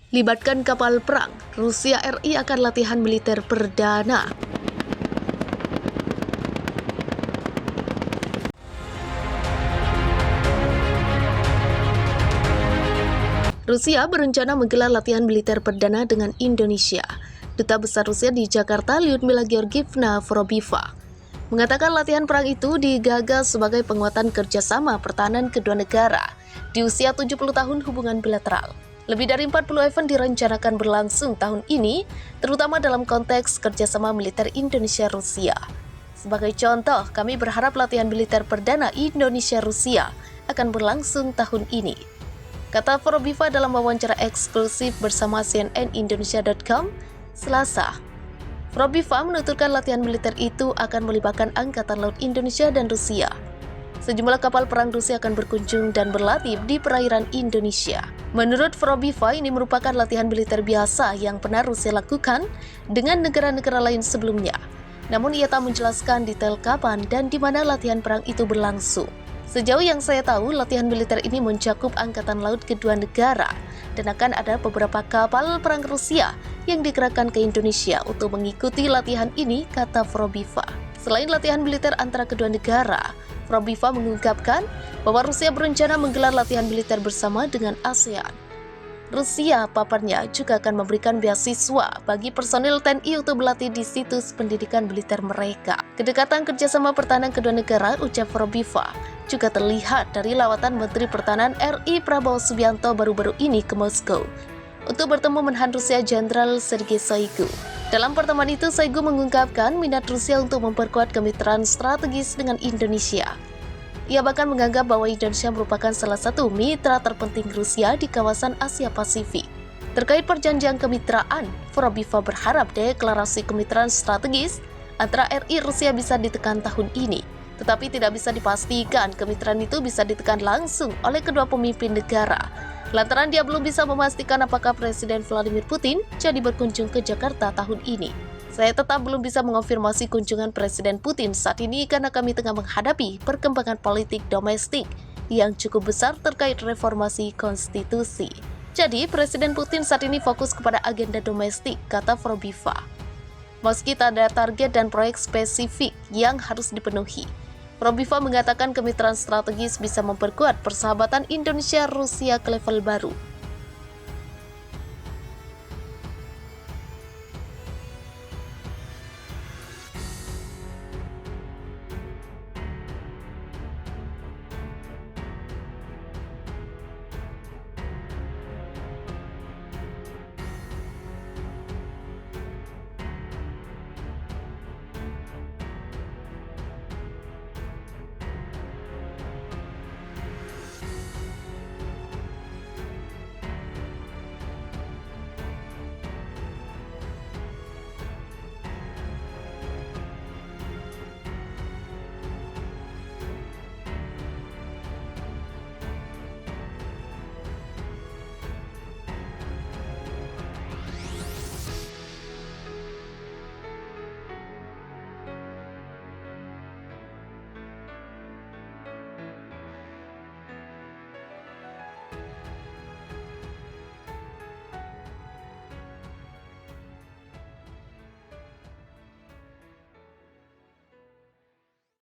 Libatkan kapal perang, Rusia RI akan latihan militer perdana. Rusia berencana menggelar latihan militer perdana dengan Indonesia. Duta Besar Rusia di Jakarta, Lyudmila Georgievna Vorobieva, mengatakan latihan perang itu digagas sebagai penguatan kerjasama pertahanan kedua negara di usia 70 tahun hubungan bilateral. Lebih dari 40 event direncanakan berlangsung tahun ini, terutama dalam konteks kerjasama militer Indonesia-Rusia. Sebagai contoh, kami berharap latihan militer perdana Indonesia-Rusia akan berlangsung tahun ini, kata Vorobieva dalam wawancara eksklusif bersama CNNindonesia.com Selasa. Vorobieva menuturkan latihan militer itu akan melibatkan Angkatan Laut Indonesia dan Rusia. Sejumlah kapal perang Rusia akan berkunjung dan berlatih di perairan Indonesia. Menurut Vorobieva, ini merupakan latihan militer biasa yang pernah Rusia lakukan dengan negara-negara lain sebelumnya. Namun ia tak menjelaskan detail kapan dan di mana latihan perang itu berlangsung. Sejauh yang saya tahu, latihan militer ini mencakup angkatan laut kedua negara dan akan ada beberapa kapal perang Rusia yang dikerahkan ke Indonesia untuk mengikuti latihan ini, kata Vorobieva. Selain latihan militer antara kedua negara, Vorobieva mengungkapkan bahwa Rusia berencana menggelar latihan militer bersama dengan ASEAN. Rusia, paparnya, juga akan memberikan beasiswa bagi personil TNI untuk berlatih di situs pendidikan militer mereka. Kedekatan kerjasama pertahanan kedua negara, ucap Vorobieva, juga terlihat dari lawatan Menteri Pertahanan RI Prabowo Subianto baru-baru ini ke Moskow untuk bertemu Menhan Rusia Jenderal Sergei Shoigu. Dalam pertemuan itu, Shoigu mengungkapkan minat Rusia untuk memperkuat kemitraan strategis dengan Indonesia. Ia bahkan menganggap bahwa Indonesia merupakan salah satu mitra terpenting Rusia di kawasan Asia Pasifik. Terkait perjanjian kemitraan, Vorobieva berharap deklarasi kemitraan strategis antara RI Rusia bisa ditekan tahun ini. Tetapi tidak bisa dipastikan kemitraan itu bisa ditekan langsung oleh kedua pemimpin negara, lantaran dia belum bisa memastikan apakah Presiden Vladimir Putin jadi berkunjung ke Jakarta tahun ini. Saya tetap belum bisa mengonfirmasi kunjungan Presiden Putin saat ini karena kami tengah menghadapi perkembangan politik domestik yang cukup besar terkait reformasi konstitusi. Jadi, Presiden Putin saat ini fokus kepada agenda domestik, kata Vorobieva. Meski tak ada target dan proyek spesifik yang harus dipenuhi, Vorobieva mengatakan kemitraan strategis bisa memperkuat persahabatan Indonesia-Rusia ke level baru.